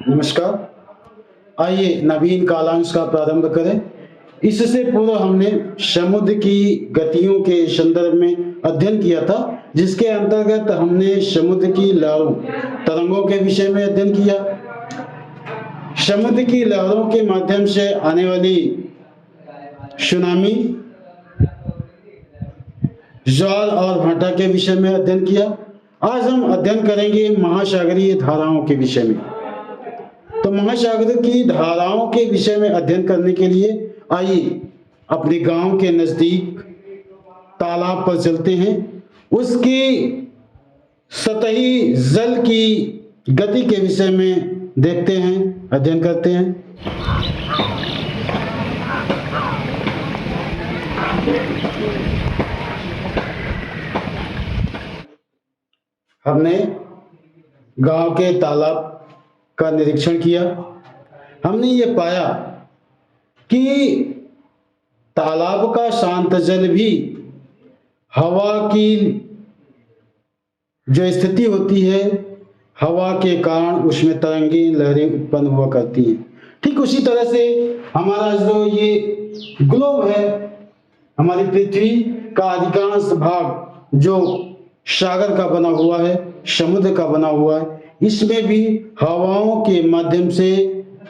नमस्कार। आइए नवीन कालांश का प्रारंभ करें। इससे पूर्व हमने समुद्र की गतियों के संदर्भ में अध्ययन किया था, जिसके अंतर्गत हमने समुद्र की लहरों तरंगों के विषय में अध्ययन किया। समुद्र की लहरों के माध्यम से आने वाली सुनामी, ज्वार और भाटा के विषय में अध्ययन किया। आज हम अध्ययन करेंगे महासागरीय धाराओं के विषय में। तो महासागर की धाराओं के विषय में अध्ययन करने के लिए आइए अपने गांव के नजदीक तालाब पर चलते हैं। उसकी सतही जल की गति के विषय में देखते हैं, अध्ययन करते हैं। हमने गांव के तालाब का निरीक्षण किया। हमने ये पाया कि तालाब का शांत जल भी हवा की जो स्थिति होती है, हवा के कारण उसमें तरंगे लहरें उत्पन्न हुआ करती हैं। ठीक उसी तरह से हमारा जो ये ग्लोब है, हमारी पृथ्वी का अधिकांश भाग जो सागर का बना हुआ है, समुद्र का बना हुआ है, इसमें भी हवाओं के माध्यम से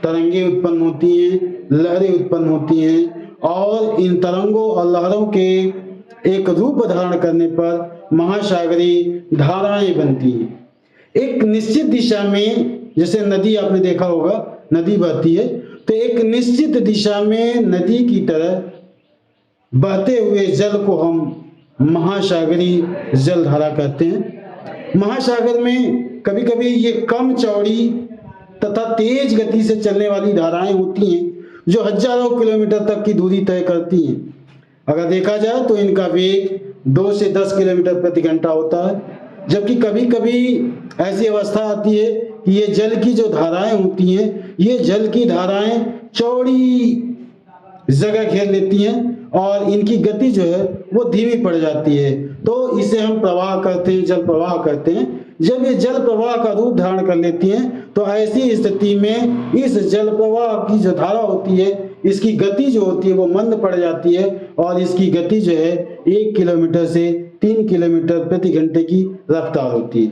तरंगे उत्पन्न होती हैं, लहरें उत्पन्न होती हैं, और इन तरंगों और लहरों के एक रूप धारण करने पर महासागरीय धाराएं बनती हैं। एक निश्चित दिशा में, जैसे नदी आपने देखा होगा, नदी बहती है, तो एक निश्चित दिशा में नदी की तरह बहते हुए जल को हम महासागरीय जलधारा कहते हैं। महासागर में कभी कभी ये कम चौड़ी तथा तेज गति से चलने वाली धाराएं होती हैं, जो हजारों किलोमीटर तक की दूरी तय करती हैं। अगर देखा जाए तो इनका वेग 2 से 10 किलोमीटर प्रति घंटा होता है, जबकि कभी कभी ऐसी अवस्था आती है कि ये जल की जो धाराएं होती हैं, ये जल की धाराएं चौड़ी जगह घेर लेती हैं और इनकी गति जो है वो धीमी पड़ जाती है। तो इसे हम प्रवाह कहते हैं, जल प्रवाह कहते हैं। जब ये जल प्रवाह का रूप धारण कर लेती हैं, तो ऐसी स्थिति में इस जल प्रवाह की जो धारा होती है, इसकी गति जो होती है वो मंद पड़ जाती है, और इसकी गति जो है 1 किलोमीटर से 3 किलोमीटर प्रति घंटे की रफ्तार होती है।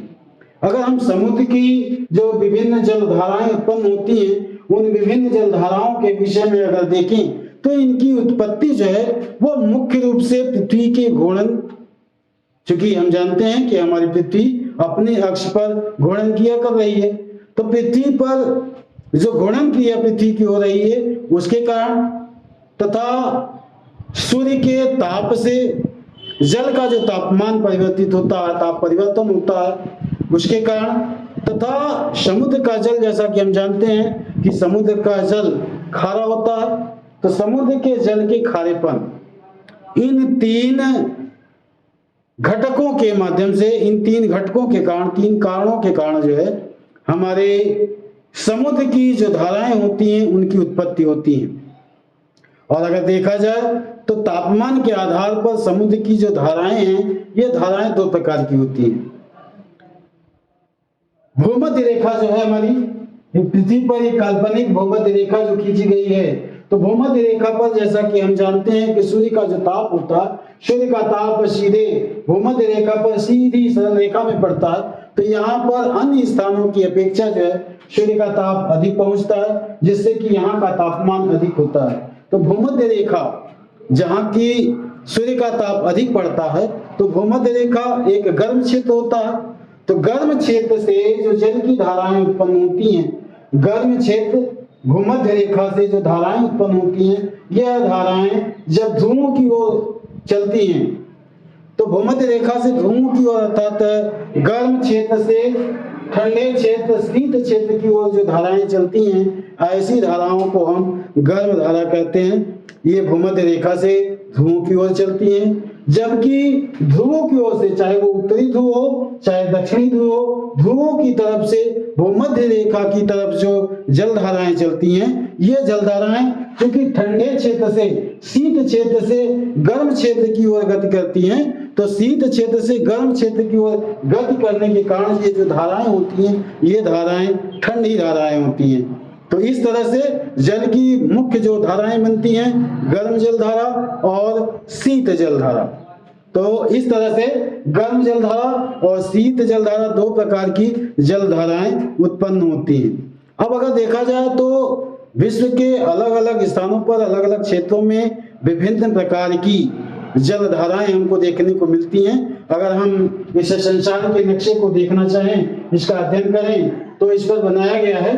अगर हम समुद्र की जो विभिन्न जलधाराएं उत्पन्न होती हैं, उन विभिन्न जलधाराओं के विषय में अगर देखें, तो इनकी उत्पत्ति जो है वो मुख्य रूप से पृथ्वी के घूर्णन, चूंकि हम जानते हैं कि हमारी पृथ्वी अपने अक्ष पर घूर्णन क्रिया कर रही है, तो पृथ्वी पर जो घूर्णन क्रिया पृथ्वी की हो रही है उसके कारण, तथा सूर्य के ताप से जल का जो तापमान परिवर्तित होता है, ताप परिवर्तन होता है, उसके कारण, तथा समुद्र का जल, जैसा कि हम जानते हैं कि समुद्र का जल खारा होता है, तो समुद्र के जल के खारेपन, इन 3 घटकों के माध्यम से, इन 3 घटकों के कारण, 3 कारणों के कारण जो है हमारे समुद्र की जो धाराएं होती हैं उनकी उत्पत्ति होती है। और अगर देखा जाए तो तापमान के आधार पर समुद्र की जो धाराएं हैं, ये धाराएं 2 प्रकार की होती हैं। भूमध्य रेखा जो है हमारी पृथ्वी पर एक काल्पनिक भूमध्य रेखा जो खींची गई है, तो भूमध्य रेखा पर जैसा कि हम जानते हैं कि सूर्य का जो ताप होता है, सूर्य का ताप सीधे भूमध्य रेखा पर सीधी सरल रेखा में पड़ता है, तो यहाँ पर अन्य स्थानों की अपेक्षा जो है सूर्य का ताप अधिक पहुंचता है, जिससे कि यहाँ का तापमान अधिक होता है। तो भूमध्य रेखा जहाँ की सूर्य का ताप अधिक पड़ता है, तो भूमध्य रेखा एक गर्म क्षेत्र होता है। तो गर्म क्षेत्र से जो जल की धाराएं उत्पन्न होती हैं, गर्म क्षेत्र भूमध्य रेखा से जो धाराएं उत्पन्न होती हैं, यह धाराएं जब ध्रुवों की ओर चलती हैं, तो भूमध्य रेखा से ध्रुवों की ओर अर्थात गर्म क्षेत्र से ठंडे क्षेत्र, शीत क्षेत्र की ओर जो धाराएं चलती हैं, ऐसी धाराओं को हम गर्म धारा कहते हैं। ये भूमध्य रेखा से ध्रुवों की ओर चलती हैं, जबकि ध्रुवों की ओर से, चाहे वो उत्तरी ध्रुव हो चाहे दक्षिणी ध्रुव हो, ध्रुवों की तरफ से भूमध्य रेखा की तरफ जो जलधाराएं चलती हैं, ये जलधाराएं क्योंकि ठंडे क्षेत्र से, शीत क्षेत्र से गर्म क्षेत्र की ओर गति करती हैं, तो शीत क्षेत्र से गर्म क्षेत्र की ओर गति करने के कारण ये जो धाराएं होती हैं, ये धाराएं ठंडी धाराएं होती हैं। तो इस तरह से जल की मुख्य जो धाराएं बनती हैं, गर्म जल धारा और शीत जल धारा। तो इस तरह से गर्म जल धारा और शीत जल धारा दो प्रकार की जल धाराएं उत्पन्न होती हैं। अब अगर देखा जाए तो विश्व के अलग अलग स्थानों पर, अलग अलग क्षेत्रों में विभिन्न प्रकार की जल धाराएं हमको देखने को मिलती हैं। अगर हम इस संसार के नक्शे को देखना चाहें, इसका अध्ययन करें, तो इस पर बनाया गया है।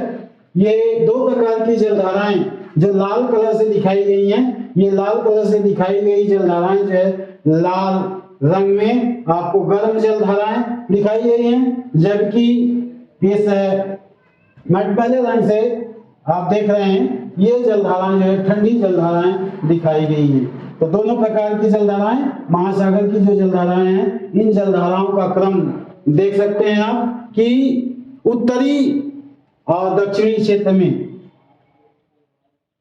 ये दो प्रकार की जल धाराएं जो लाल कलर से दिखाई गई हैं, ये लाल कलर से दिखाई गई जल धाराएं जो है लाल रंग में आपको गर्म जल धाराएं दिखाई गई हैं, जबकि इस मटमैले रंग से आप देख रहे हैं ये जल धाराएं जो है ठंडी जल धाराएं दिखाई गई हैं। तो दोनों प्रकार की जल धाराएं, महासागर की जो जल धाराएं हैं, इन जल धाराओं का क्रम देख सकते हैं आप कि उत्तरी और दक्षिणी क्षेत्र में,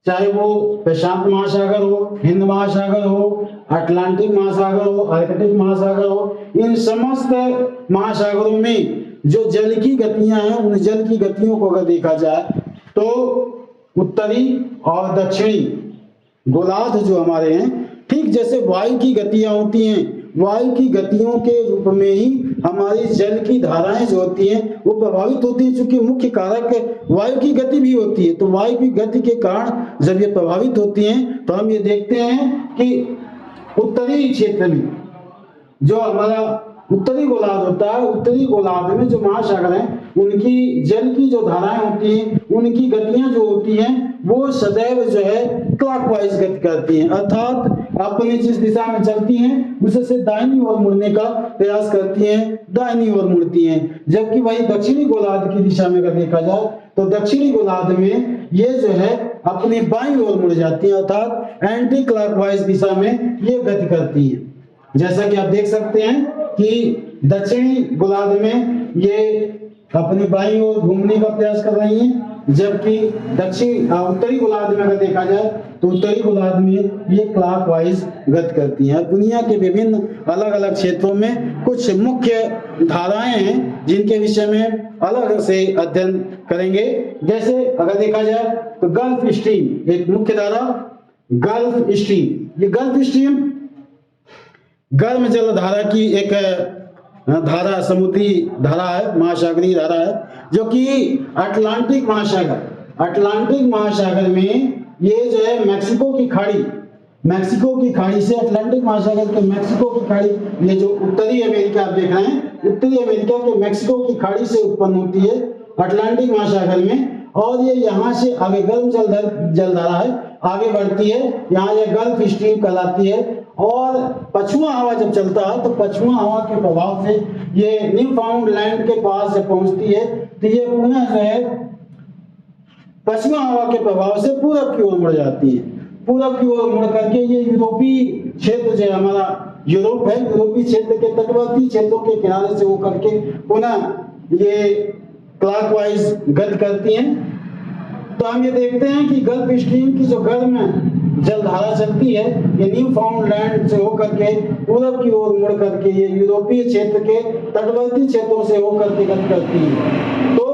चाहे वो प्रशांत महासागर हो, हिंद महासागर हो, अटलांटिक महासागर हो, आर्कटिक महासागर हो, इन समस्त महासागरों में जो जल की गतियां हैं, उन जल की गतियों को अगर देखा जाए तो उत्तरी और दक्षिणी गोलार्ध जो हमारे हैं, ठीक जैसे वायु की गतियां होती हैं, वायु की गतियों के रूप में ही हमारी जल की धाराएं जो होती हैं वो प्रभावित होती हैं। चूंकि मुख्य कारक वायु की गति भी होती है, तो वायु की गति के कारण जब ये प्रभावित होती हैं तो हम ये देखते हैं कि उत्तरी क्षेत्र में जो हमारा उत्तरी गोलार्ध होता है, उत्तरी गोलार्ध में जो महासागर हैं, उनकी जल की जो धाराएं होती हैं, उनकी गतियां जो होती हैं वो सदैव जो है क्लॉकवाइज गति करती हैं, अर्थात अपनी जिस दिशा में चलती हैं उससे दाहिनी ओर मुड़ने का प्रयास करती हैं, दाहिनी ओर मुड़ती हैं। जबकि वही दक्षिणी गोलार्ध की दिशा में अगर देखा जाए तो दक्षिणी गोलार्ध में ये जो है अपनी बाईं ओर मुड़ जाती है, अर्थात एंटी क्लॉकवाइज दिशा में ये गति करती है। जैसा कि आप देख सकते हैं कि दक्षिणी गोलार्ध में ये अपनी बाईं ओर घूमने का प्रयास कर रही हैं, जबकि उत्तरी गोलार्ध में अगर देखा जाए तो उत्तरी गोलार्ध में ये क्लॉकवाइज गति करती हैं। दुनिया के विभिन्न अलग अलग क्षेत्रों में कुछ मुख्य धाराएं हैं जिनके विषय में अलग से अध्ययन करेंगे। जैसे अगर देखा जाए तो गल्फ स्ट्रीम एक मुख्य धारा, गल्फ स्ट्रीम, ये गल्फ स्ट्रीम गर्म जल धारा की एक धारा, समुद्री धारा है, महासागरीय धारा है, जो कि अटलांटिक महासागर में ये जो है मैक्सिको की खाड़ी से, अटलांटिक महासागर के मैक्सिको की खाड़ी, ये जो उत्तरी अमेरिका आप देख रहे हैं, उत्तरी अमेरिका के मैक्सिको की खाड़ी से उत्पन्न होती है अटलांटिक महासागर में, और ये यहाँ से आगे गर्म जल धारा है, आगे बढ़ती है, यहाँ ये गल्फ स्ट्रीम कहलाती है। और पछुआ हवा जब चलता है तो पछुआ हवा के प्रभाव से ये न्यूफाउंडलैंड के पास जब पहुंचती है तो ये पुनः जो है पछुआ हवा के प्रभाव से पूरब की ओर मुड़ जाती है। पूरब की ओर मुड़ करके ये यूरोपीय क्षेत्र जो है हमारा यूरोप है, यूरोपीय क्षेत्र के तटवर्ती क्षेत्रों के किनारे से होकर के पुनः ये क्लॉकवाइज गति करती हैं। तो हम ये देखते हैं कि गल्फ स्ट्रीम की जो गर्म जलधारा चलती है, ये न्यूफाउंडलैंड से होकर के पूरब की ओर मुड़ करके ये यूरोपीय क्षेत्र के तटवर्ती क्षेत्रों से होकर के गति करती है। तो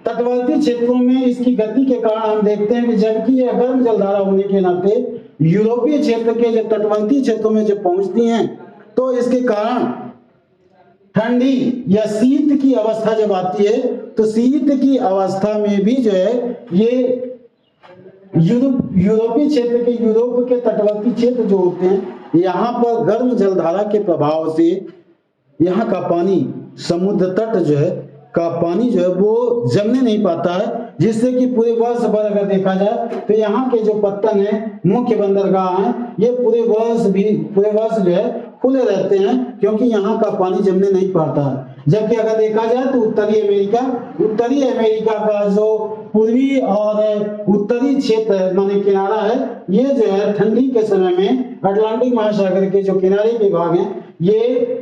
तटवर्ती क्षेत्रों में इसकी गति के कारण हम देखते हैं कि जबकि यह गर्म जलधारा होने के नाते यूरोपीय क्षेत्र के जब तटवर्ती क्षेत्रों में जब पहुंचती हैं तो इसके कारण ठंडी या शीत की अवस्था जब आती है तो शीत की अवस्था में भी जो है ये यूरोपीय क्षेत्र के, यूरोप के तटवर्ती क्षेत्र जो होते हैं, यहाँ पर गर्म जलधारा के प्रभाव से यहाँ का पानी, समुद्र तट जो है का पानी जो है वो जमने नहीं पाता है, जिससे कि पूरे वर्ष भर अगर देखा जाए तो यहाँ के जो पत्तन है, मुख्य बंदरगाह हैं, ये पूरे वर्ष जो है खुले रहते हैं, क्योंकि यहाँ का पानी जमने नहीं पाता है। जबकि अगर देखा जाए तो उत्तरी अमेरिका का जो पूर्वी और उत्तरी क्षेत्र माने किनारा है, ये जो है ठंडी के समय में अटलांटिक महासागर के जो किनारे के भाग हैं, ये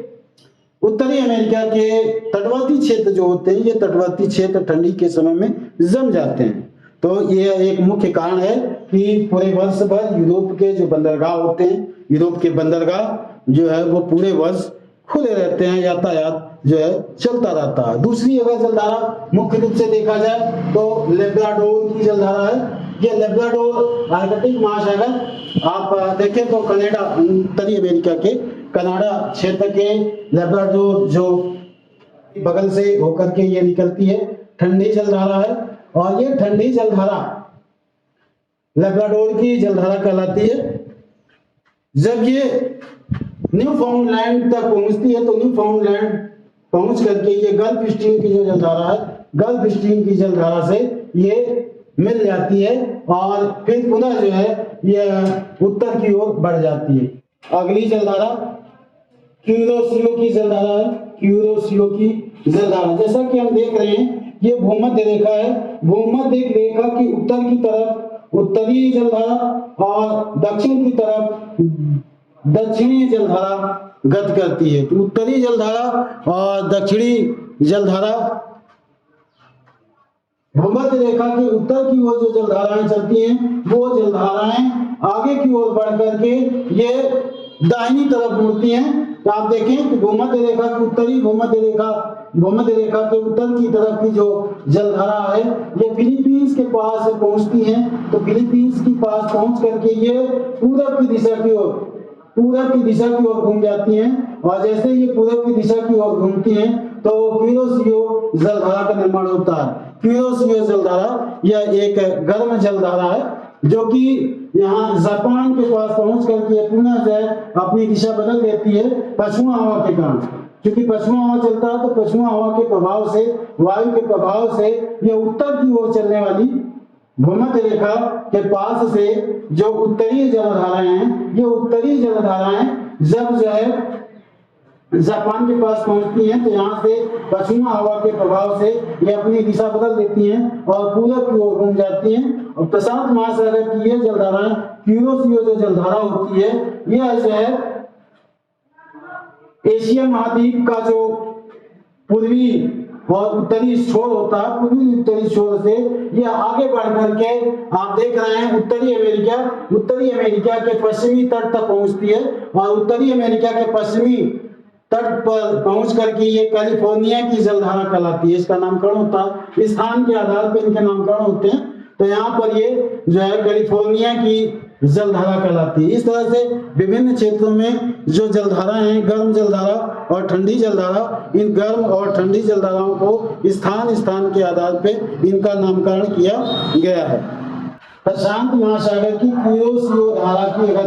उत्तरी अमेरिका के तटवर्ती क्षेत्र जो होते हैं, ये तटवर्ती क्षेत्र ठंडी के समय में जम जाते हैं। तो ये एक मुख्य कारण है कि पूरे वर्ष भर यूरोप के जो बंदरगाह होते हैं, यूरोप के बंदरगाह जो है वो पूरे वर्ष खुले रहते हैं, यातायात जो है चलता रहता है। दूसरी अगर जलधारा मुख्य रूप से देखा जाए तो लेब्राडोर की जलधारा है। ये लेब्राडोर आर्कटिक महासागर आप देखें तो कनाडा, उत्तरी अमेरिका के कनाडा क्षेत्र के लेब्राडोर जो बगल से होकर के ये निकलती है, ठंडी जलधारा है। और ये ठंडी जलधारा लेब्राडोर की जलधारा कहलाती है। जब ये न्यू फाउंडलैंड तक पहुंचती है तो न्यू फाउंडलैंड पहुंच करके ये गल्फ स्ट्रीम की जो जलधारा है, गल्फ स्ट्रीम की जलधारा से ये मिल जाती है और फिर पुनः जो है ये उत्तर की ओर बढ़ जाती है। अगली जलधारा क्यूरोसियो की जलधारा है। क्यूरोसियो की जलधारा, जैसा कि हम देख रहे हैं ये भूमध्य रेखा है। भूमध्य रेखा की उत्तर की तरफ उत्तरी जलधारा और दक्षिण की तरफ दक्षिणी जलधारा गत करती है। तो उत्तरी जलधारा और दक्षिणी जलधारा भूमध्य रेखा के उत्तर की ओर जो जलधाराएं चलती हैं वो जलधाराएं आगे की ओर बढ़ करके ये दाहिनी तरफ मुड़ती हैं। तो आप देखें कि भूमध्य रेखा की उत्तरी भूमध्य रेखा के उत्तर की तरफ की जो जलधारा है ये फिलीपींस के पास पहुंचती हैं। तो फिलीपींस के पास पहुंच करके ये पूरब की दिशा की ओर घूम जाती हैं। और जैसे ये पूरब की दिशा की ओर घूमती हैं तो क्यूरोसियो जलधारा का निर्माण होता है। क्यूरोसियो जलधारा यह एक गर्म जलधारा है जो कि यहाँ जापान के पास पहुंच करके पुनः जो है अपनी दिशा बदल देती है पछुआ हवा के कारण। क्योंकि पछुआ हवा चलता है तो पछुआ हवा के प्रभाव से, वायु के प्रभाव से यह उत्तर की ओर चलने वाली भूमध्य रेखा के पास से जो उत्तरी जलधाराएं हैं, ये उत्तरी जलधाराएं जब जो है जापान के पास पहुंचती हैं तो यहाँ से पश्चिमा हवा के प्रभाव से ये अपनी दिशा बदल देती हैं और पूरब की ओर घूम जाती हैं। और प्रशांत महासागर की ये जलधाराएं, क्यूरोसियो जो जलधारा होती है, यह जो है एशिया महाद्वीप का जो पूर्वी और उत्तरी छोर होता है, पूर्वी उत्तरी छोर से यह आगे बढ़ करके आप देख रहे हैं उत्तरी अमेरिका के पश्चिमी तट तक पहुंचती है। और उत्तरी अमेरिका के पश्चिमी तट पर पहुंच करके ये कैलिफोर्निया की जलधारा कहलाती है। इसका नामकरण होता है, स्थान के आधार पर इनके नामकरण होते हैं। तो यहाँ पर ये जो है कैलिफोर्निया की जलधारा कहलाती है। इस तरह से विभिन्न क्षेत्रों में जो जलधारा हैं, गर्म जलधारा और ठंडी जलधारा, इन गर्म और ठंडी जलधाराओं को स्थान के आधार पर इनका नामकरण किया गया है। प्रशांत महासागर की क्यूरोसियो धारा की अगर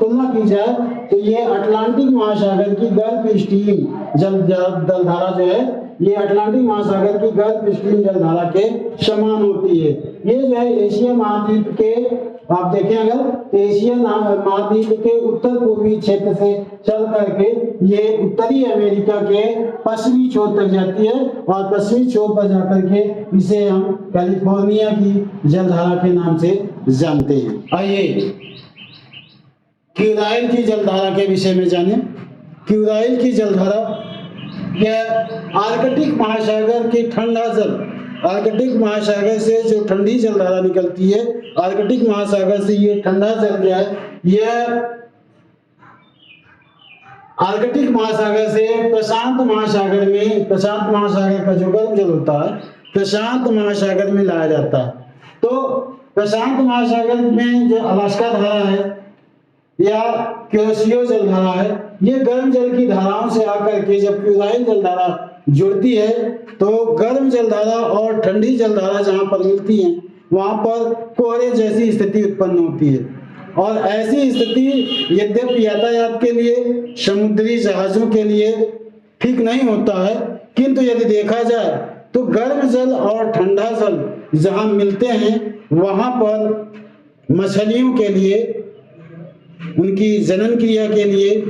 तुलना की जाए तो ये अटलांटिक महासागर की गल्फ स्ट्रीम जलधारा जो है, ये अटलांटिक महासागर की गल्फ स्ट्रीम जलधारा के समान होती है। ये जो है एशिया महाद्वीप के, आप देखें अगर तो एशिया महाद्वीप के उत्तर पूर्वी क्षेत्र से चल करके ये उत्तरी अमेरिका के पश्चिमी छोर तक जाती है और पश्चिमी छोर पर जाकर के इसे हम कैलिफोर्निया की जलधारा के नाम से जानते हैं। आइए क्यूराइल की जलधारा के विषय में जाने। क्यूराइल की जलधारा यह आर्कटिक महासागर की ठंडा जल, आर्कटिक महासागर से जो ठंडी जलधारा निकलती है, आर्कटिक महासागर से ये ठंडा जल जो है यह आर्कटिक महासागर से प्रशांत महासागर का जो गर्म जल होता है प्रशांत महासागर में लाया जाता है। तो प्रशांत महासागर में जो अलास्का धारा है या क्यूरोसियो जलधारा है, ये गर्म जल की धाराओं से आकर के जब क्यूराइल जलधारा जुड़ती है तो गर्म जलधारा और ठंडी जलधारा जहां पर मिलती हैं वहां पर कोहरे जैसी स्थिति उत्पन्न होती है। और ऐसी स्थिति यद्यपि यातायात के लिए, समुद्री जहाजों के लिए ठीक नहीं होता है, किंतु यदि देखा जाए तो गर्म जल और ठंडा जल जहां मिलते हैं वहां पर मछलियों के लिए, उनकी जनन क्रिया के लिए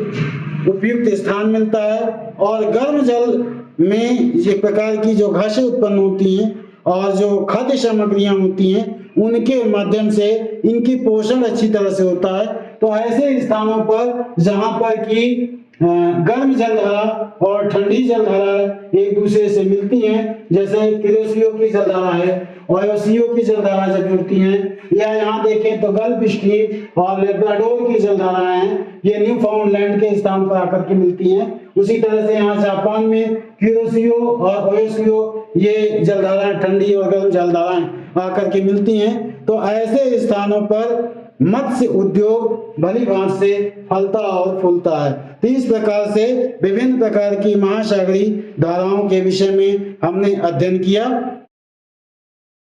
उपयुक्त स्थान मिलता है। और गर्म जल में एक प्रकार की जो घासें उत्पन्न होती हैं और जो खाद्य सामग्रियां होती हैं उनके माध्यम से इनकी पोषण अच्छी तरह से होता है। तो ऐसे स्थानों पर जहां पर कि गर्म जलधारा और ठंडी जलधारा एक दूसरे से मिलती हैं, जैसे क्यूरोसियो की जलधारा है ओयोसियो की जलधारा जब जुड़ती हैं, या यहाँ देखें तो गल्फ स्ट्रीम और लेब्राडोर की जलधाराएं हैं, ये न्यू फाउंडलैंड के स्थान पर आकर के मिलती हैं। उसी तरह से यहाँ जापान में क्यूरोसियो और ओयोसियो ये जलधाराएं ठंडी और गर्म जलधाराएं आकर के मिलती हैं। तो ऐसे स्थानों पर मत्स्य उद्योग भली भांति से फलता और फूलता है। तो इस प्रकार से विभिन्न प्रकार की महासागरीय धाराओं के विषय में हमने अध्ययन किया।